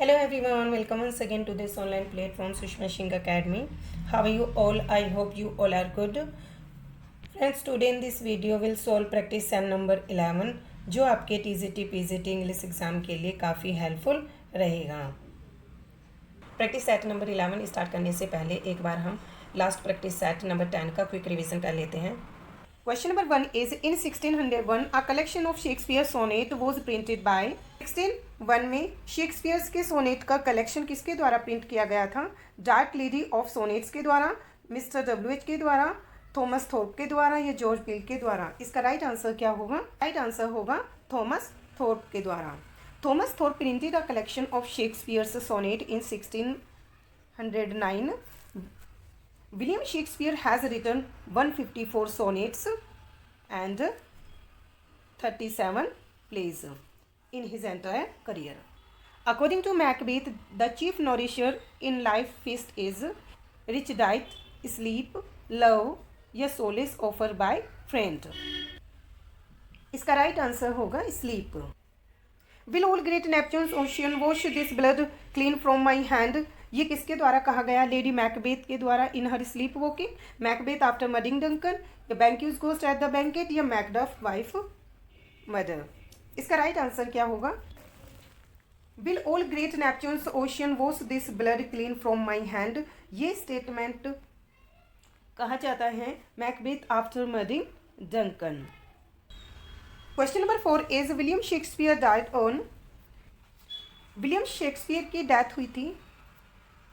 Hello everyone, welcome once again to this online platform Sushma Singh Academy. How are you all? I hope you all are good. Friends, today in this video we'll solve practice sum number 11 जो आपके TGT PGT English exam के लिए काफ़ी helpful रहेगा। Practice set number 11 start करने से पहले एक बार हम लास्ट प्रैक्टिस सेट नंबर 10 का क्विक रिवीजन कर लेते हैं। Question number 1 is in 1601 a collection of Shakespeare sonnet was printed by 1601 में शेक्सपियर्स के सोनेट का कलेक्शन किसके द्वारा प्रिंट किया गया था? डार्क लेडी ऑफ सोनेट्स के द्वारा, मिस्टर डब्ल्यूएच के द्वारा, थॉमस थोर्प के द्वारा या जॉर्ज पील के द्वारा। इसका राइट आंसर क्या होगा? राइट आंसर होगा थॉमस थोर्प के द्वारा। Thomas Thorpe printed a collection of Shakespeare's sonnet in 1609. William Shakespeare has written 154 sonnets and 37 plays in his entire career. According to Macbeth, the chief nourisher in life feast is rich diet, sleep, love या solace offered by friend. इसका right answer होगा sleep. Will all great Neptune's ocean wash this blood clean from my hand? ये किसके द्वारा कहा गया? Lady Macbeth के द्वारा in her sleep walking, Macbeth after murdering Duncan, या Banquo's ghost at the banquet, या मैकडफ वाइफ मदर। इसका राइट आंसर क्या होगा? Will all great Neptune's ocean wash this blood clean from my hand, ये statement कहा जाता है Macbeth after murdering Duncan. Question number 4 is William Shakespeare died on. William Shakespeare की death हुई थी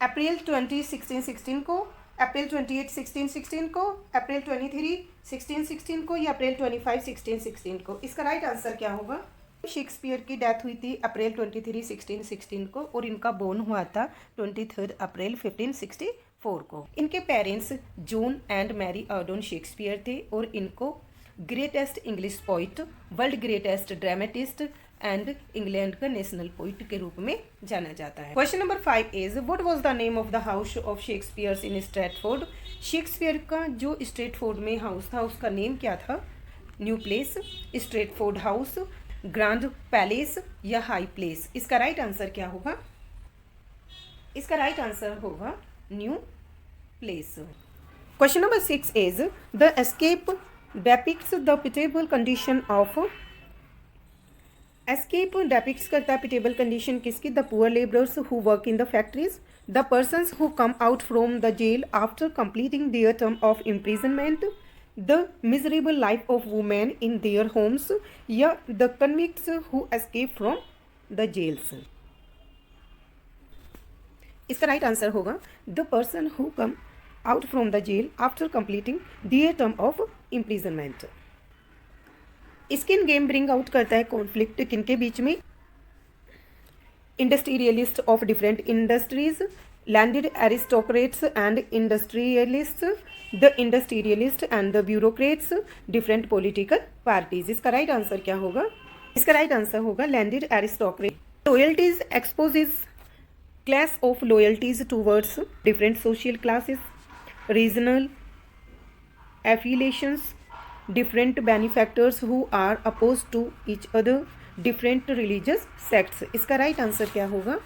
अप्रैल 20 1616 को, अप्रैल 28 1616 को, अप्रैल 23 1616 को, या अप्रैल 25 1616 को। इसका राइट आंसर क्या होगा? शेक्सपियर की डेथ हुई थी अप्रैल 23 1616 को और इनका बोर्न हुआ था 23 अप्रैल 1564 को। इनके parents John and Mary Arden Shakespeare थे और इनको greatest English poet, world greatest dramatist and England का नेशनल पोइट के रूप में जाना जाता है। Question number 5 is what was the name of the house of Shakespeare's in Stratford. Shakespeare का जो स्ट्रैटफोर्ड में हाउस था उसका नेम क्या था? New place, Stratford house, grand palace या हाई प्लेस। इसका राइट आंसर क्या होगा? इसका राइट आंसर होगा new place. Question number 6 is the escape depicts the pitiable condition of. Escape depicts करता है पिटेबल कंडीशन किसकी? The poor labourers who work in the factories, the persons who come out from the jail after completing their term of imprisonment, the miserable life of women in their homes, या the convicts who escape from the jails. इसका right answer होगा the person who come out from the jail after completing their term of imprisonment. Skin game bring out करता है conflict किनके बीच में? Industrialist of different industries, landed aristocrats and industrialist, the industrialist and the bureaucrats, different political parties. इसका right answer क्या होगा? इसका right answer होगा landed aristocrat. Loyalties exposes class of loyalties towards different social classes, regional affiliations, different benefactors who are opposed to each other, different religious sects। इसका right answer क्या होगा?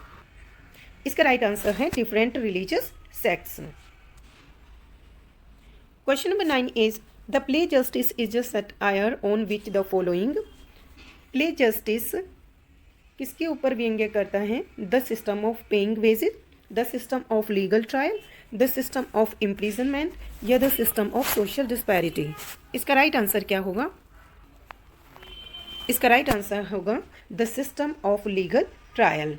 इसका right answer है different religious sects। Question number 9 is the play justice is a satire on which the following. Play justice किसके ऊपर व्यंग्य करता है? The system of paying wages, the system of legal trial, the system of imprisonment, या the system of social disparity. इसका right answer क्या होगा? इसका राइट आंसर होगा the system of legal trial.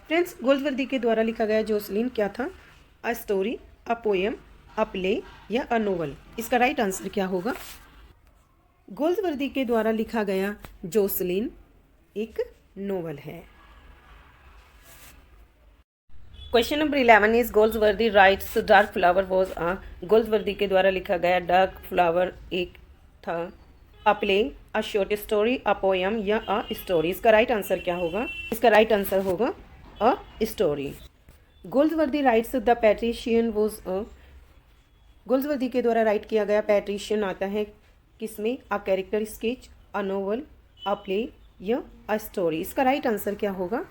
Friends, गोल्सवर्दी के द्वारा लिखा गया जोसलिन क्या था? A story, a poem, a play या अ नोवेल। इसका राइट आंसर क्या होगा? गोल्सवर्दी के द्वारा लिखा गया जोसलिन एक नोवेल है। Question number 11 is Galsworthy writes dark flower was a. Galsworthy के द्वारा लिखा गया डार्क फ्लावर एक था a play, a short story, a poem या अ स्टोरी। इसका राइट आंसर क्या होगा? इसका राइट आंसर होगा a story. Galsworthy writes the patrician was a. Galsworthy के द्वारा राइट किया गया पैट्रिशियन आता है किसमें? A character sketch, a novel, a play या अ स्टोरी। इसका राइट आंसर क्या होगा?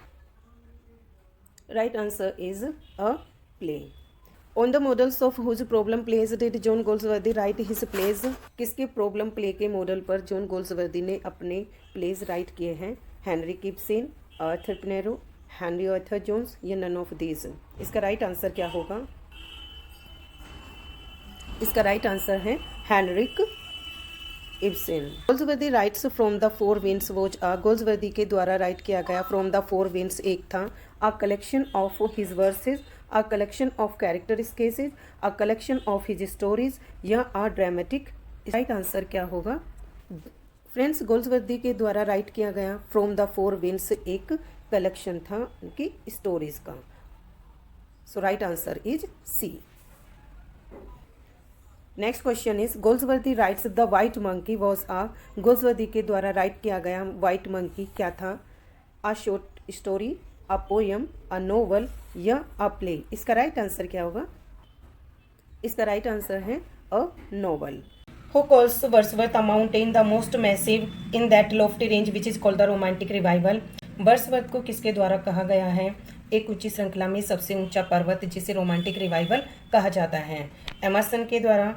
Right answer is a play. On the models of whose problem plays did John Galsworthy write his plays, किसके प्रॉब्लम प्ले के model पर John Galsworthy ने अपने plays write किए हैं? Henry Gibson, Arthur Pinero, Henry Arthur Jones या none of these. इसका right answer क्या होगा? इसका राइट आंसर है Henrik Ibsen. Galsworthy writes from the four winds was a, Galsworthy के द्वारा राइट किया गया फ्रॉम द फोर विंड्स एक था अ collection of his versus, a collection of character sketches, a collection of his stories या a dramatic. Right answer क्या होगा? Friends, गोल्सवर्दी के द्वारा राइट किया गया फ्रॉम द फोर विंड्स एक कलेक्शन था उनकी स्टोरीज का। So right answer is C. Next question is Galsworthy writes the white monkey was a, Galsworthy के द्वारा राइट किया गया वाइट मंकी क्या था? A short story, a poem, a novel या अ प्ले। इसका राइट आंसर क्या होगा? इसका राइट आंसर है a novel. Who calls Wordsworth a mountain the most massive in that lofty range which is called the romantic revival? Wordsworth को किसके द्वारा कहा गया है एक ऊंची श्रृंखला में सबसे ऊंचा पर्वत जिसे रोमांटिक रिवाइवल कहा जाता है? एमर्सन के द्वारा,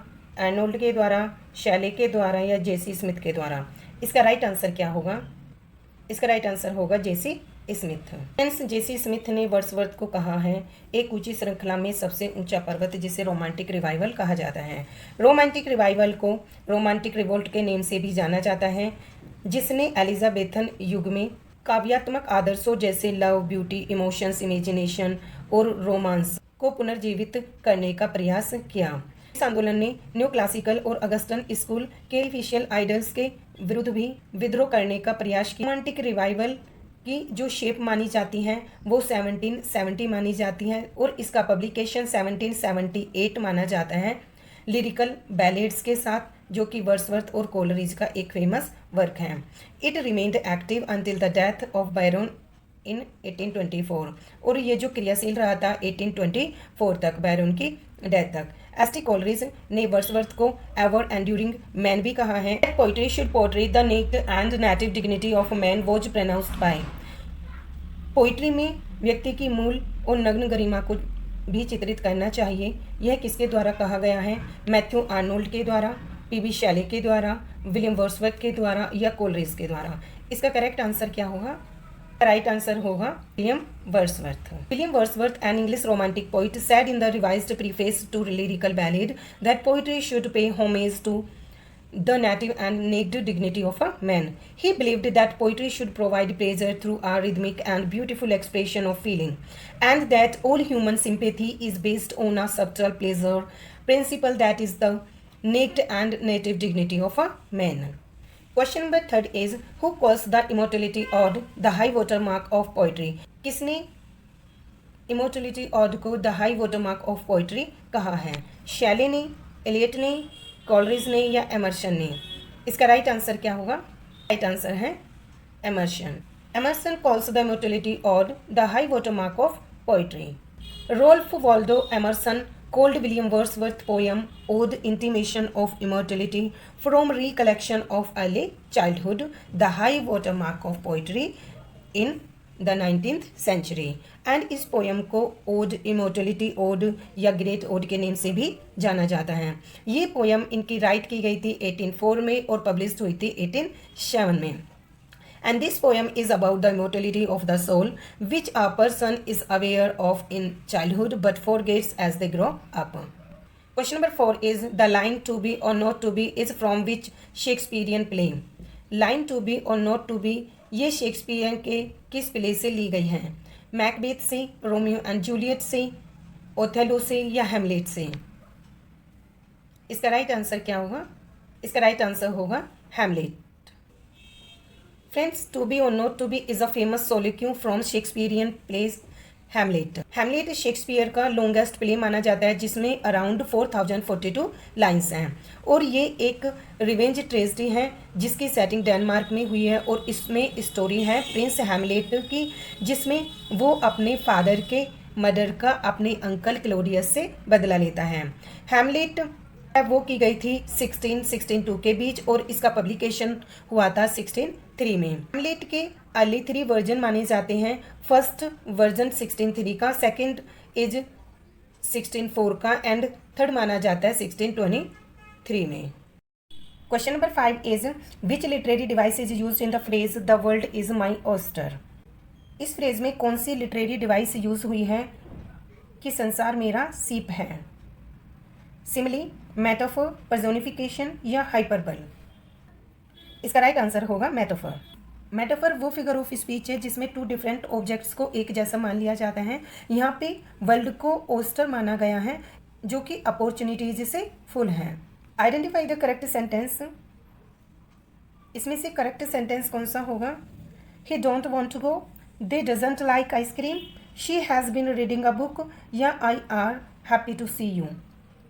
आर्नोल्ड के द्वारा, शैले के द्वारा या जेसी स्मिथ के द्वारा। इसका राइट आंसर क्या होगा? इसका राइट आंसर होगा जेसी स्मिथ। फ्रेंड्स, जेसी स्मिथ ने वर्ड्सवर्थ को कहा है एक ऊंची श्रृंखला में सबसे ऊंचा पर्वत जिसे रोमांटिक रिवाइवल कहा जाता है। रोमांटिक रिवाइवल को रोमांटिक रिवोल्ट के नेम से भी जाना जाता है, जिसने एलिजाबेथन युग में काव्यात्मक आदर्शों जैसे लव, ब्यूटी, इमोशंस, इमेजिनेशन और रोमांस को पुनर्जीवित करने का प्रयास किया। इस आंदोलन ने न्यू क्लासिकल और अगस्टन स्कूल के आर्टिफिशियल आइडल्स के विरुद्ध भी विद्रोह करने का प्रयास किया। रोमांटिक रिवाइवल की जो शेप मानी जाती हैं वो 1770 मानी जाती हैं और इसका पब्लिकेशन 1778 माना जाता है लिरिकल बैलेड्स के साथ, जो कि वर्ड्सवर्थ और कोलरिज का एक फेमस वर्क है। It remained active until the death of Byron in 1824, और ये जो क्रियाशील रहा था 1824 तक, बायरन की डेथ तक। एस.टी. कोलरिज ने वर्ड्सवर्थ को एवर एंड्यूरिंग मैन भी कहा है। Poetry should portray the naked and native dignity of man was pronounced by. Poetry में व्यक्ति की मूल और नग्न गरिमा को भी चित्रित करना चाहिए। यह किसके द्वारा कहा गया है? मैथ्यू आर्नोल्ड के द्वारा, पी.बी. शैले के द्वारा, विलियम वर्ड्सवर्थ के द्वारा या कोलरिज के द्वारा। इसका करेक्ट आंसर क्या होगा? राइट आंसर होगा William Wordsworth. William Wordsworth, an English romantic poet, said in the revised preface to lyrical ballad that poetry should pay homage to the native and naked dignity of a man. He believed that poetry should provide pleasure through a rhythmic and beautiful expression of feeling, and that all human sympathy is based on a subtle pleasure principle that is the naked and native dignity of a man. Question number 3 is who calls the immortality ode the high water mark of poetry? किसने immortality odd को the high water mark of poetry कहा है? Shelley ने, Elliott ने, Coleridge ने या Emerson ने? इसका राइट आंसर क्या होगा? राइट आंसर है Emerson. Emerson calls the immortality ode the high water mark of poetry. Ralph Waldo Emerson called William Wordsworth poem Ode Intimation of Immortality from Recollection of Early Childhood the high watermark of poetry in the 19th century, and इस poem को odd, immortality odd या great odd के name से भी जाना जाता है। ये पोएम इनकी राइट की गई थी 1804 में और पब्लिश हुई थी 1807 में। And this poem is about the immortality of the soul, which a person is aware of in childhood but forgets as they grow up. Question number 4 is the line to be or not to be is from which Shakespearean play? Line to be or not to be ये Shakespeare के किस play से ली गई हैं? Macbeth से, Romeo and Juliet से, Othello से या हेमलेट से? इसका राइट आंसर क्या होगा? इसका राइट आंसर होगा Hamlet. Friends, to be or not to be is a famous soliloquy from Shakespearean plays Hamlet. Hamlet Shakespeare का लॉन्गेस्ट प्ले माना जाता है जिसमें अराउंड 4042 लाइन्स हैं, और ये एक रिवेंज ट्रेजेडी है जिसकी सेटिंग डेनमार्क में हुई है, और इसमें स्टोरी है प्रिंस हेमलेट की, जिसमें वो अपने फादर के मर्डर का अपने अंकल क्लोडियस से बदला लेता है। हेमलेट वो की गई थी 1662 के बीच और इसका पब्लिकेशन हुआ था 1603 में। हैमलेट के अर्ली 3 वर्जन माने जाते हैं। फर्स्ट वर्जन 1603 का, सेकंड इज 1604 का एंड थर्ड माना जाता है 1623 में। Question number 5 is which literary device is used in the phrase the world is my oyster. इस फ्रेज में कौन सी लिटरेरी डिवाइस यूज हुई है कि संसार मेरा सीप है? सिमिली, मेटाफर, पर्सोनिफिकेशन या हाइपरबल। इसका राइट आंसर होगा मेटाफर। मेटाफर वो फिगर ऑफ स्पीच है जिसमें 2 डिफरेंट ऑब्जेक्ट्स को एक जैसा मान लिया जाता है। यहाँ पे वर्ल्ड को ऑयस्टर माना गया है जो कि अपॉर्चुनिटीज से फुल है। Identify the correct sentence. इसमें से करेक्ट सेंटेंस कौन सा होगा? He don't want to go, they doesn't like ice cream, she has been reading a book या I are happy to see you.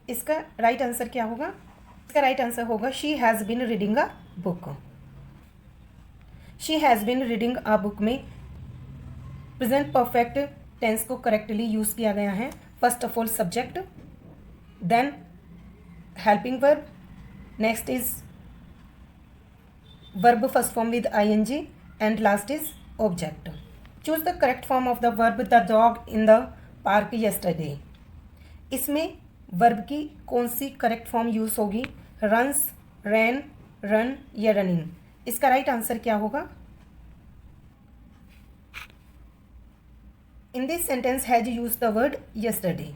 इसका राइट आंसर क्या होगा? इसका राइट आंसर होगा she has been reading a book. She has been reading a book में present perfect tense को correctly use किया गया है। First of all subject, then helping verb, next is verb first form with ing and last is object. Choose the correct form of the verb the dog in the park yesterday. इसमें verb की कौन सी correct form use होगी? Runs, ran, run या running. इसका right answer क्या होगा? In this sentence has use the word yesterday.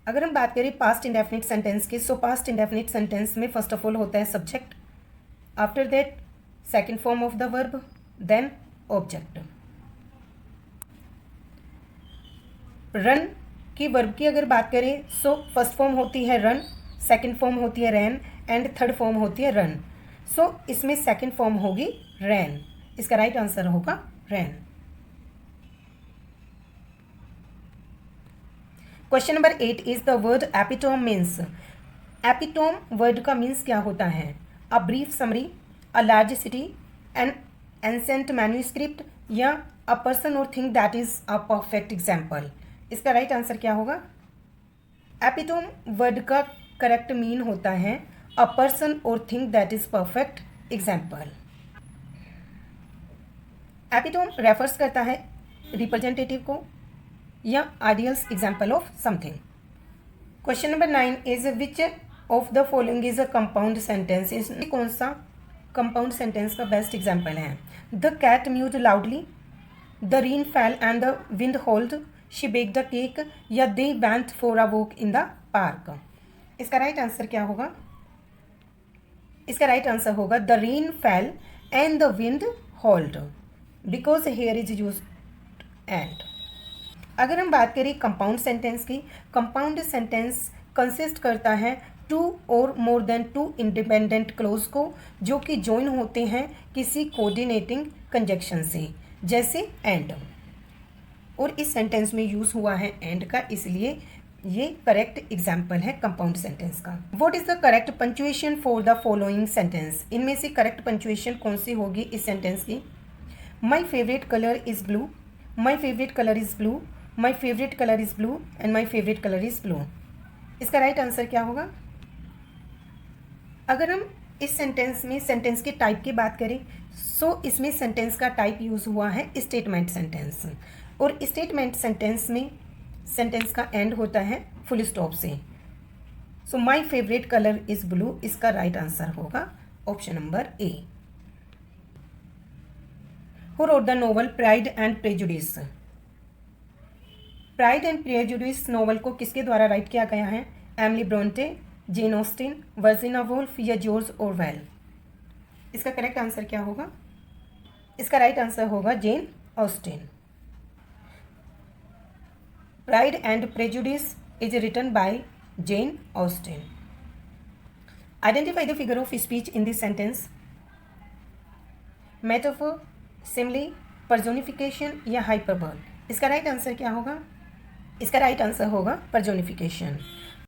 अगर हम बात करें पास्ट इंडेफिनिट सेंटेंस की, सो पास्ट इंडेफिनिट सेंटेंस में फर्स्ट ऑफ ऑल होता है subject, after that second form of the verb, then object. Run की वर्ब की अगर बात करें सो फर्स्ट फॉर्म होती है रन, सेकंड फॉर्म होती है रैन एंड थर्ड फॉर्म होती है रन। सो इसमें सेकंड फॉर्म होगी रैन। इसका राइट आंसर होगा ran. Question number 8 is the word epitome means. Epitome word का मीन्स क्या होता है? A brief summary, a large city, an ancient manuscript या a person or thing that is a perfect example. इसका right answer क्या होगा? Epitome word का correct mean होता है a person or thing that is perfect example. Epitome refers करता है representative को या ideals example of something. Question number 9 is which of the following is a compound sentence. इसमें कौन सा कंपाउंड सेंटेंस का बेस्ट एग्जाम्पल है? The cat meowed loudly, the rain fell and the wind howled, she baked the cake या they went for a walk in the park. इसका right answer क्या होगा? इसका राइट आंसर होगा the rain fell and the wind howled, because here is use and. अगर हम बात करें कंपाउंड सेंटेंस की, कंपाउंड सेंटेंस कंसिस्ट करता है 2 और मोर देन 2 इंडिपेंडेंट क्लोज को जो कि ज्वाइन होते हैं किसी कोऑर्डिनेटिंग कंजक्शन से, जैसे एंड। और इस सेंटेंस में यूज हुआ है एंड का, इसलिए ये करेक्ट एग्जाम्पल है कंपाउंड सेंटेंस का। What is the correct punctuation for the following sentence. इनमें से करेक्ट पंचुएशन कौन सी होगी इस सेंटेंस की? माई favourite colour is blue, my favourite colour is blue, my favourite colour is blue and my favourite colour is blue. इसका right answer क्या होगा? अगर हम इस सेंटेंस में सेंटेंस के टाइप की बात करें सो इसमें सेंटेंस का टाइप यूज हुआ है स्टेटमेंट सेंटेंस, और स्टेटमेंट सेंटेंस में सेंटेंस का एंड होता है फुल स्टॉप से। So my favourite colour is blue, इसका राइट आंसर होगा option number A. Who wrote the novel Pride and Prejudice. Pride and Prejudice novel को किसके द्वारा राइट किया गया है? Emily Bronte, Jane Austen, Virginia Woolf या जॉर्ज ऑरवेल। इसका करेक्ट आंसर क्या होगा? इसका राइट आंसर होगा Jane Austen. Pride and prejudice is written by Jane Austen. Identify the figure of speech in this sentence. Metaphor, simile, personification या hyperbole. इसका right answer क्या होगा? इसका राइट आंसर होगा पर्सोनिफिकेशन।